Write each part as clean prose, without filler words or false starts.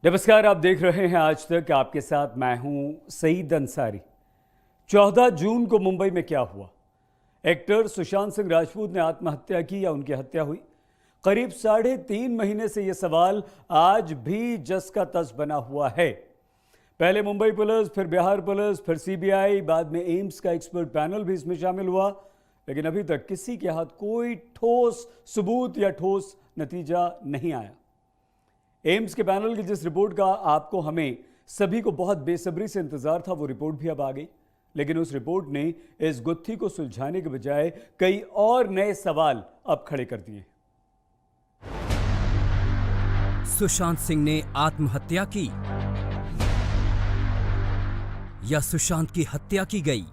नमस्कार, आप देख रहे हैं आज तक। आपके साथ मैं हूं सईद अंसारी। 14 जून को मुंबई में क्या हुआ? एक्टर सुशांत सिंह राजपूत ने आत्महत्या की या उनकी हत्या हुई? करीब 3.5 महीने से यह सवाल आज भी जस का तस बना हुआ है। पहले मुंबई पुलिस, फिर बिहार पुलिस, फिर सीबीआई, बाद में एम्स का एक्सपर्ट पैनल भी इसमें शामिल हुआ, लेकिन अभी तक किसी के हाथ कोई ठोस सबूत या ठोस नतीजा नहीं आया। एम्स के पैनल की जिस रिपोर्ट का आपको हमें सभी को बहुत बेसब्री से इंतजार था, वो रिपोर्ट भी अब आ गई, लेकिन उस रिपोर्ट ने इस गुत्थी को सुलझाने के बजाय कई और नए सवाल अब खड़े कर दिए। सुशांत सिंह ने आत्महत्या की या सुशांत की हत्या की गई?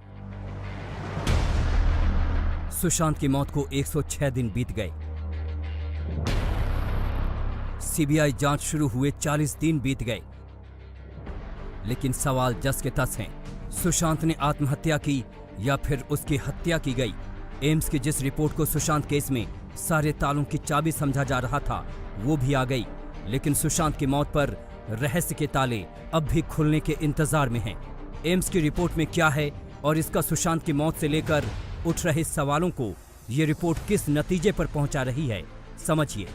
सुशांत की मौत को 106 दिन बीत गए। सीबीआई जांच शुरू हुए 40 दिन बीत गए, लेकिन सवाल जस के तस हैं। सुशांत ने आत्महत्या की या फिर उसकी हत्या की गई? एम्स की जिस रिपोर्ट को सुशांत केस में सारे तालों की चाबी समझा जा रहा था, वो भी आ गई, लेकिन सुशांत की मौत पर रहस्य के ताले अब भी खुलने के इंतजार में हैं। एम्स की रिपोर्ट में क्या है और इसका सुशांत की मौत से लेकर उठ रहे सवालों को ये रिपोर्ट किस नतीजे पर पहुंचा रही है, समझिए।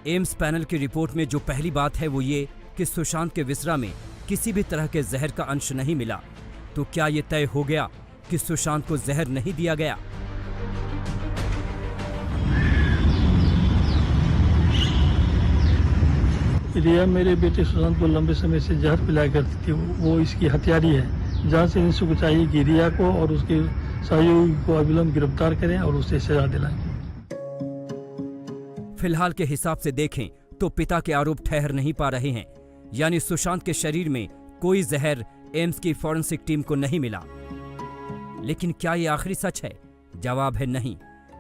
एम्स पैनल की रिपोर्ट में जो पहली बात है वो ये कि सुशांत के विसरा में किसी भी तरह के जहर का अंश नहीं मिला। तो क्या ये तय हो गया कि सुशांत को जहर नहीं दिया गया? रिया मेरे बेटे सुशांत को लंबे समय से जहर पिलाया करती थी। वो इसकी हत्यारी है। जांच एजेंसी को चाहिए कि रिया को और उसके सहयोगी को अविलंब गिरफ्तार करें और उसे सजा दिलाएं। फिलहाल के हिसाब से देखें तो पिता के आरोप ठहर नहीं पा रहे हैं, यानी सुशांत के शरीर में कोई जहर एम्स की फॉरेंसिक टीम को नहीं मिला। लेकिन क्या ये आखिरी सच है? जवाब है नहीं,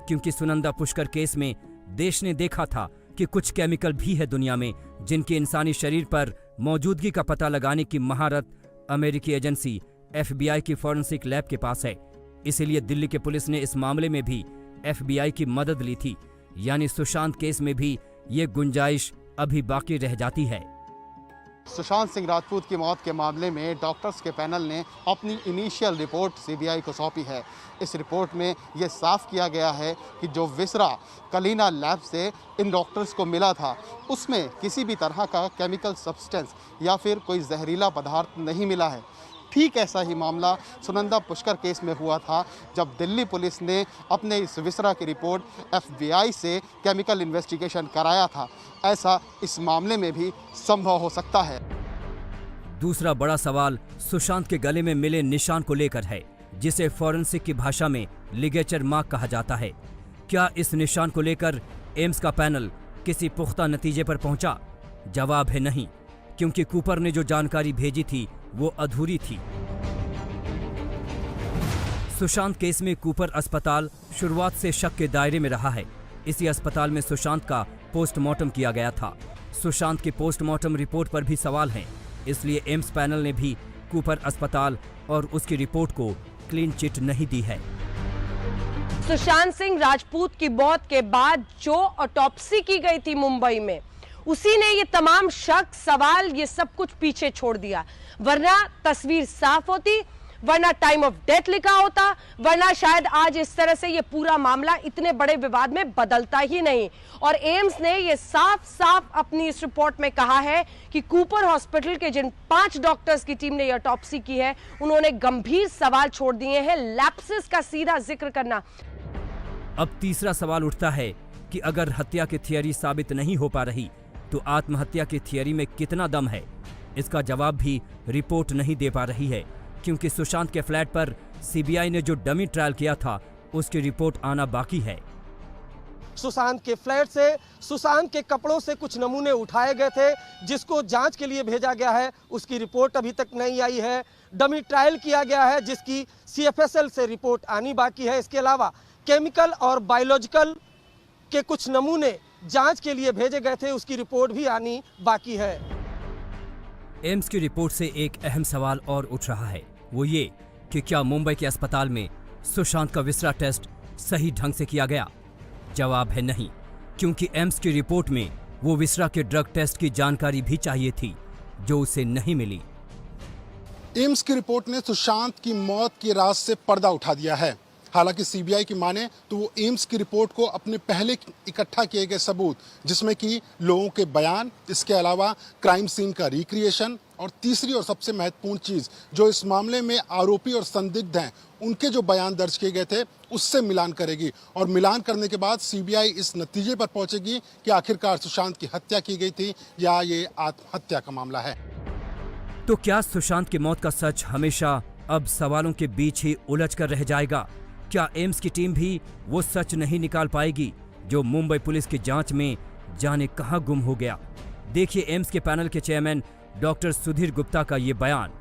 क्योंकि सुनंदा पुष्कर केस में देश ने देखा था कि कुछ केमिकल भी है दुनिया में जिनकी इंसानी शरीर पर मौजूदगी का पता लगाने की महारत अमेरिकी एजेंसी FBI की फॉरेंसिक लैब के पास है। इसीलिए दिल्ली के पुलिस ने इस मामले में भी FBI की मदद ली थी, यानी सुशांत केस में भी ये गुंजाइश अभी बाकी रह जाती है। सुशांत सिंह राजपूत की मौत के मामले में डॉक्टर्स के पैनल ने अपनी इनिशियल रिपोर्ट सीबीआई को सौंपी है। इस रिपोर्ट में ये साफ किया गया है कि जो विसरा कलीना लैब से इन डॉक्टर्स को मिला था, उसमें किसी भी तरह का केमिकल सब्सटेंस या फिर कोई जहरीला पदार्थ नहीं मिला है। ठीक ऐसा ही मामला सुनंदा पुष्कर केस में हुआ था, जब दिल्ली पुलिस ने अपने इस विसरा की रिपोर्ट FBI से केमिकल इन्वेस्टिगेशन कराया था। ऐसा इस मामले में भी संभव हो सकता है। दूसरा बड़ा सवाल सुशांत के गले में मिले निशान को लेकर है, जिसे फॉरेंसिक की भाषा में लिगेचर मार्क कहा जाता है। क्या इस निशान को लेकर एम्स का पैनल किसी पुख्ता नतीजे पर पहुंचा? जवाब है नहीं, क्योंकि कूपर ने जो जानकारी भेजी थी वो अधूरी थी। सुशांत केस में कूपर अस्पताल शुरुआत से शक के दायरे में रहा है। इसी अस्पताल में सुशांत का पोस्टमार्टम किया गया था। सुशांत की पोस्टमार्टम रिपोर्ट पर भी सवाल हैं, इसलिए एम्स पैनल ने भी कूपर अस्पताल और उसकी रिपोर्ट को क्लीन चिट नहीं दी है। सुशांत सिंह राजपूत की मौत के बाद जो ऑटोप्सी की गई थी मुंबई में, उसी ने ये तमाम शक, सवाल, ये सब कुछ पीछे छोड़ दिया। वरना तस्वीर साफ होती, वरना टाइम ऑफ डेथ लिखा होता, वरना शायद आज इस तरह से ये पूरा मामला इतने बड़े विवाद में बदलता ही नहीं। और एम्स ने ये साफ साफ अपनी इस रिपोर्ट में कहा है कि कूपर हॉस्पिटल के जिन 5 डॉक्टर्स की टीम ने ये ऑटोप्सी की है, उन्होंने गंभीर सवाल छोड़ दिए हैं। लैप्सेस का सीधा जिक्र करना। अब तीसरा सवाल उठता है कि अगर हत्या की थियरी साबित नहीं हो पा रही, तो आत्महत्या की थियरी में कितना दम है? इसका जवाब भी रिपोर्ट नहीं दे पा रही है, क्योंकि सुशांत के फ्लैट पर सीबीआई ने जो डमी ट्रायल किया था, उसकी रिपोर्ट आना बाकी है। सुशांत के फ्लैट से सुशांत के कपड़ों से कुछ नमूने उठाए गए थे, जिसको जांच के लिए भेजा गया है। उसकी रिपोर्ट अभी तक नहीं आई है। डमी ट्रायल किया गया है, जिसकी CFSL से रिपोर्ट आनी बाकी है। इसके अलावा केमिकल और बायोलॉजिकल के कुछ नमूने जांच के लिए भेजे गए थे, उसकी रिपोर्ट भी आनी बाकी है। एम्स की रिपोर्ट से एक अहम सवाल और उठ रहा है, वो ये कि क्या मुंबई के अस्पताल में सुशांत का विसरा टेस्ट सही ढंग से किया गया? जवाब है नहीं, क्योंकि एम्स की रिपोर्ट में वो विसरा के ड्रग टेस्ट की जानकारी भी चाहिए थी, जो उसे नहीं मिली। एम्स की रिपोर्ट ने सुशांत की मौत के राज से पर्दा उठा दिया है। हालांकि सीबीआई की माने तो वो एम्स की रिपोर्ट को अपने पहले इकट्ठा किए गए सबूत, जिसमें कि लोगों के बयान, इसके अलावा क्राइम सीन का रिक्रिएशन और तीसरी और सबसे महत्वपूर्ण चीज जो इस मामले में आरोपी और संदिग्ध हैं उनके जो बयान दर्ज किए गए थे उससे मिलान करेगी। और मिलान करने के बाद सीबीआई इस नतीजे पर पहुंचेगी कि आखिरकार सुशांत की हत्या की गई थी या ये आत्महत्या का मामला है। तो क्या सुशांत की मौत का सच हमेशा अब सवालों के बीच ही उलझ कर रह जाएगा? क्या एम्स की टीम भी वो सच नहीं निकाल पाएगी जो मुंबई पुलिस की जांच में जाने कहां गुम हो गया? देखिए एम्स के पैनल के चेयरमैन डॉक्टर सुधीर गुप्ता का ये बयान।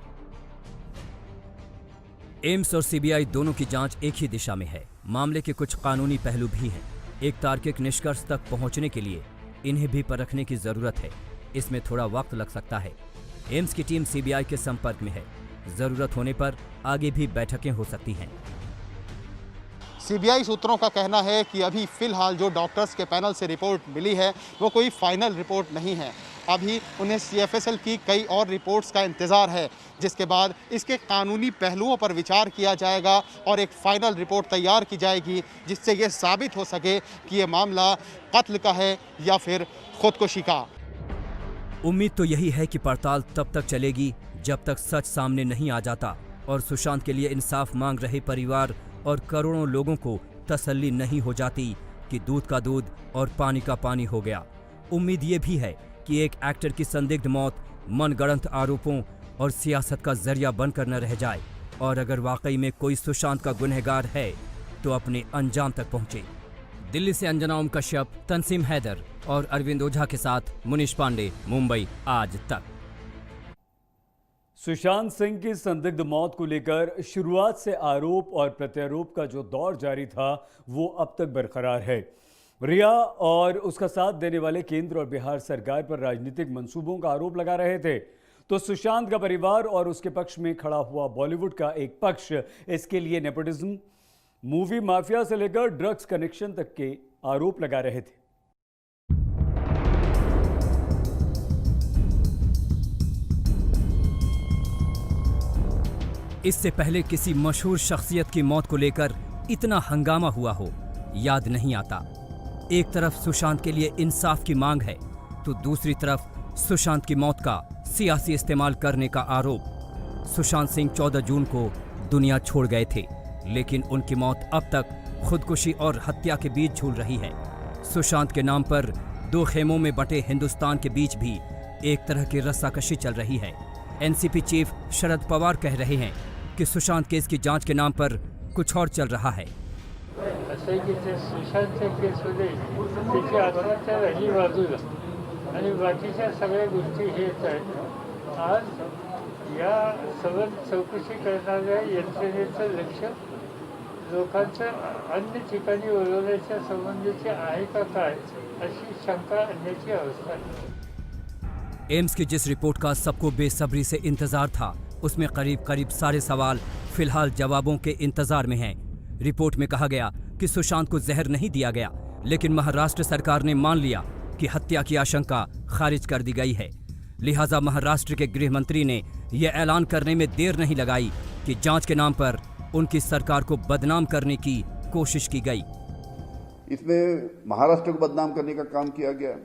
एम्स और सीबीआई दोनों की जांच एक ही दिशा में है। मामले के कुछ कानूनी पहलू भी हैं। एक तार्किक निष्कर्ष तक पहुंचने के लिए इन्हें भी परखने की जरूरत है। इसमें थोड़ा वक्त लग सकता है। एम्स की टीम सीबीआई के संपर्क में है। जरूरत होने पर आगे भी बैठकें हो सकती हैं। सीबीआई सूत्रों का कहना है कि अभी फिलहाल जो डॉक्टर्स के पैनल से रिपोर्ट मिली है वो कोई फाइनल रिपोर्ट नहीं है। अभी उन्हें सीएफएसएल की कई और रिपोर्ट्स का इंतज़ार है, जिसके बाद इसके कानूनी पहलुओं पर विचार किया जाएगा और एक फाइनल रिपोर्ट तैयार की जाएगी जिससे ये साबित हो सके कि ये मामला कत्ल का है या फिर खुदकुशी का। उम्मीद तो यही है कि पड़ताल तब तक चलेगी जब तक सच सामने नहीं आ जाता और सुशांत के लिए इंसाफ मांग रहे परिवार और करोड़ों लोगों को तसल्ली नहीं हो जाती कि दूध का दूध और पानी का पानी हो गया। उम्मीद ये भी है कि एक एक्टर की संदिग्ध मौत मनगढ़ंत आरोपों और सियासत का जरिया बनकर न रह जाए और अगर वाकई में कोई सुशांत का गुनहगार है तो अपने अंजाम तक पहुंचे। दिल्ली से अंजना ओम कश्यप, तंसीम हैदर और अरविंद ओझा के साथ मुनीश पांडे, मुंबई आज तक। सुशांत सिंह की संदिग्ध मौत को लेकर शुरुआत से आरोप और प्रत्यारोप का जो दौर जारी था वो अब तक बरकरार है। रिया और उसका साथ देने वाले केंद्र और बिहार सरकार पर राजनीतिक मंसूबों का आरोप लगा रहे थे, तो सुशांत का परिवार और उसके पक्ष में खड़ा हुआ बॉलीवुड का एक पक्ष इसके लिए नेपोटिज्म, मूवी माफिया से लेकर ड्रग्स कनेक्शन तक के आरोप लगा रहे थे। इससे पहले किसी मशहूर शख्सियत की मौत को लेकर इतना हंगामा हुआ हो, याद नहीं आता। एक तरफ सुशांत के लिए इंसाफ की मांग है तो दूसरी तरफ सुशांत की मौत का सियासी इस्तेमाल करने का आरोप। सुशांत सिंह 14 जून को दुनिया छोड़ गए थे, लेकिन उनकी मौत अब तक खुदकुशी और हत्या के बीच झूल रही है। सुशांत के नाम पर दो खेमों में बटे हिंदुस्तान के बीच भी एक तरह की रस्साकशी चल रही है। एनसीपी चीफ शरद पवार कह रहे हैं कि सुशांत केस की जांच के नाम पर कुछ और चल रहा है। असं की ते सुशांतच्या केसमध्ये त्याची आत्महत्या राहिली बाजूला आणि बाकीच्या सगळ्या गोष्टी हेच आहेत। आज या सगळं चौकशी करणाऱ्या यंत्रणेचं लक्ष लोकांचं अन्य ठिकाणी वळवण्याच्या संबंधीचे आहे का काय अशी शंका आणण्याची अवस्था आहे। एम्स की जिस रिपोर्ट का सबको बेसब्री से इंतजार था उसमें करीब सारे सवाल फिलहाल जवाबों के इंतजार में हैं। रिपोर्ट में कहा गया कि सुशांत को जहर नहीं दिया गया, लेकिन महाराष्ट्र सरकार ने मान लिया कि हत्या की आशंका खारिज कर दी गई है। लिहाजा महाराष्ट्र के गृह मंत्री ने यह ऐलान करने में देर नहीं लगाई कि जांच के नाम पर उनकी सरकार को बदनाम करने की कोशिश की गई। इसमें महाराष्ट्र को बदनाम करने का काम किया गया,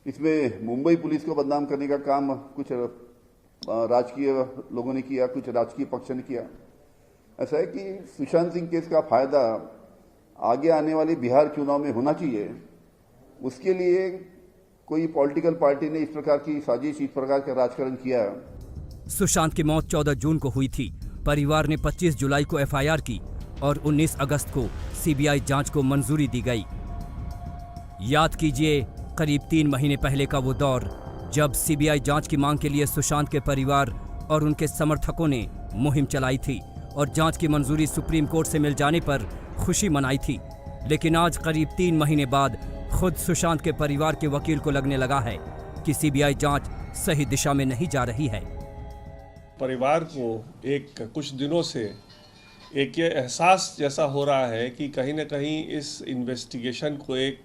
इसमें मुंबई पुलिस को बदनाम करने का काम कुछ राजकीय लोगों ने किया, कुछ राजकीय पक्ष ने किया। ऐसा है कि सुशांत सिंह केस का फायदा आगे आने वाले बिहार चुनाव में होना चाहिए, उसके लिए कोई पॉलिटिकल पार्टी ने इस प्रकार की साजिश, इस प्रकार का राजकारण किया। सुशांत की मौत 14 जून को हुई थी। परिवार ने 25 जुलाई को एफआईआर की और 19 अगस्त को सीबीआई जांच को मंजूरी दी गई। याद कीजिए करीब 3 महीने पहले का वो दौर जब सीबीआई जांच की मांग के लिए सुशांत के परिवार और उनके समर्थकों ने मुहिम चलाई थी और जांच की मंजूरी सुप्रीम कोर्ट से मिल जाने पर खुशी मनाई थी। लेकिन आज करीब 3 महीने बाद खुद सुशांत के परिवार के वकील को लगने लगा है कि सीबीआई जांच सही दिशा में नहीं जा रही है। परिवार को कुछ दिनों से एक ये एहसास जैसा हो रहा है कि कहीं न कहीं इस इन्वेस्टिगेशन को एक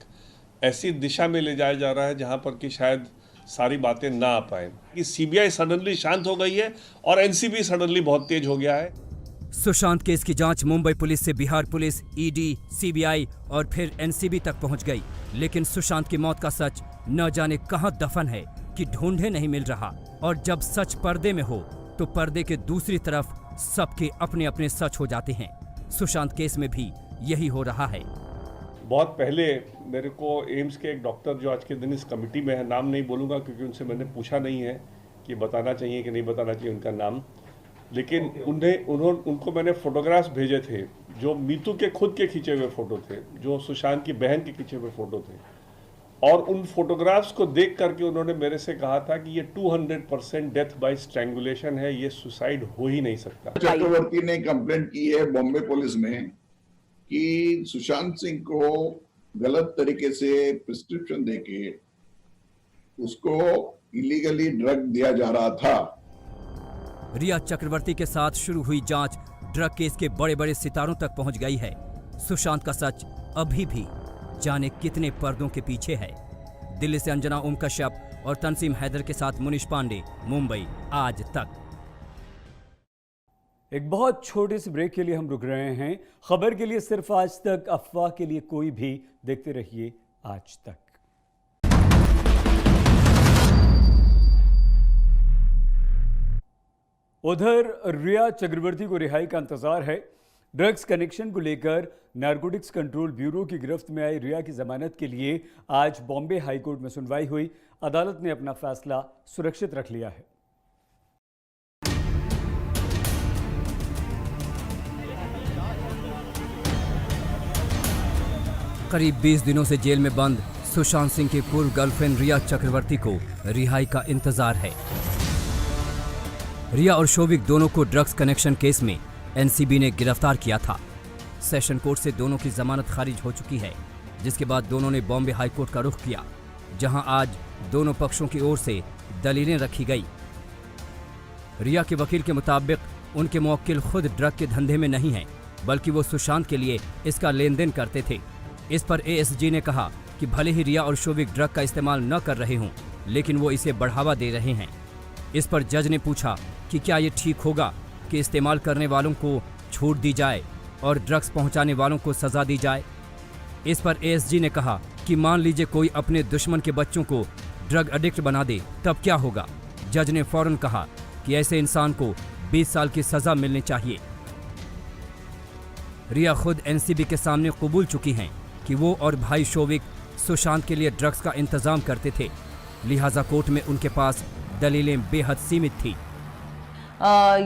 ऐसी दिशा में ले जाया जा रहा है जहां पर कि शायद सारी बातें ना आ पाए। कि सीबीआई सडनली शांत हो गई है और एनसीबी सडनली बहुत तेज हो गया है। सुशांत केस की जांच मुंबई पुलिस से बिहार पुलिस, ईडी, सीबीआई और फिर एनसीबी तक पहुंच गई, लेकिन सुशांत की मौत का सच न जाने कहां दफन है कि ढूंढे नहीं मिल रहा। और जब सच पर्दे में हो तो पर्दे के दूसरी तरफ सबके अपने अपने सच हो जाते हैं। सुशांत केस में भी यही हो रहा है। बहुत पहले मेरे को एम्स के एक डॉक्टर जो आज के दिन इस कमेटी में है, नाम नहीं बोलूँगा क्योंकि उनसे मैंने पूछा नहीं है कि बताना चाहिए कि नहीं बताना चाहिए उनका नाम, लेकिन उनको मैंने फोटोग्राफ्स भेजे थे जो मीतू के खुद के खींचे हुए फ़ोटो थे, जो सुशांत की बहन के खींचे हुए फ़ोटो थे, और उन फोटोग्राफ्स को देख करके उन्होंने मेरे से कहा था कि ये 200% डेथ बाय स्ट्रैंगुलेशन है, ये सुसाइड हो ही नहीं सकता। चक्रवर्ती ने कंप्लेंट की है बॉम्बे पुलिस में कि सुशांत सिंह को गलत तरीके से प्रिस्क्रिप्शन देके उसको इलीगली ड्रग दिया जा रहा था। रिया चक्रवर्ती के साथ शुरू हुई जांच ड्रग केस के बड़े बड़े सितारों तक पहुंच गई है। सुशांत का सच अभी भी जाने कितने पर्दों के पीछे है। दिल्ली से अंजना ओम कश्यप और तंसीम हैदर के साथ मुनीश पांडे, मुंबई आज तक। एक बहुत छोटे से ब्रेक के लिए हम रुक रहे हैं। खबर के लिए सिर्फ आज तक, अफवाह के लिए कोई भी। देखते रहिए आज तक। उधर रिया चक्रवर्ती को रिहाई का इंतजार है। ड्रग्स कनेक्शन को लेकर नारकोटिक्स कंट्रोल ब्यूरो की गिरफ्त में आई रिया की जमानत के लिए आज बॉम्बे हाई कोर्ट में सुनवाई हुई। अदालत ने अपना फैसला सुरक्षित रख लिया है। करीब 20 दिनों से जेल में बंद सुशांत सिंह की पूर्व गर्लफ्रेंड रिया चक्रवर्ती को रिहाई का इंतजार है। रिया और शोविक दोनों को ड्रग्स कनेक्शन केस में एनसीबी ने गिरफ्तार किया था। सेशन कोर्ट से दोनों की जमानत खारिज हो चुकी है, जिसके बाद दोनों ने बॉम्बे हाई कोर्ट का रुख किया, जहां आज दोनों पक्षों की ओर से दलीलें रखी गई। रिया के वकील के मुताबिक उनके मुवक्किल खुद ड्रग के धंधे में नहीं हैं, बल्कि वो सुशांत के लिए इसका लेन देन करते थे। इस पर एएसजी ने कहा कि भले ही रिया और शोविक ड्रग का इस्तेमाल न कर रहे हों, लेकिन वो इसे बढ़ावा दे रहे हैं। इस पर जज ने पूछा कि क्या ये ठीक होगा कि इस्तेमाल करने वालों को छूट दी जाए और ड्रग्स पहुंचाने वालों को सजा दी जाए। इस पर एएसजी ने कहा कि मान लीजिए कोई अपने दुश्मन के बच्चों को ड्रग एडिक्ट बना दे, तब क्या होगा। जज ने फौरन कहा कि ऐसे इंसान को 20 साल की सजा मिलनी चाहिए। रिया खुद एनसीबी के सामने कबूल चुकी हैं कि वो और भाई शोविक सुशांत के लिए ड्रग्स का इंतजाम करते थे, लिहाजा कोर्ट में उनके पास दलीलें बेहद सीमित थी।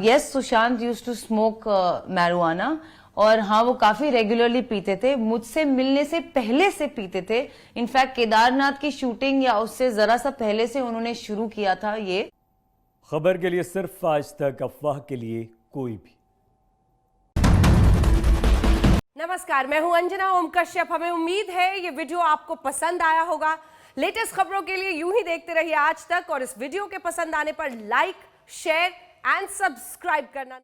Yes, Sushant used to smoke marijuana और हाँ, वो काफी रेगुलरली पीते थे। मुझसे मिलने से पहले से पीते थे। इनफैक्ट केदारनाथ की शूटिंग या उससे जरा सा पहले से उन्होंने शुरू किया था ये। खबर के लिए सिर्फ आज तक, अफवाह के लिए कोई भी। नमस्कार, मैं हूं अंजना ओम कश्यप। हमें उम्मीद है ये वीडियो आपको पसंद आया होगा। लेटेस्ट खबरों के लिए यूं ही देखते रहिए आज तक, और इस वीडियो के पसंद आने पर लाइक, शेयर एंड सब्सक्राइब करना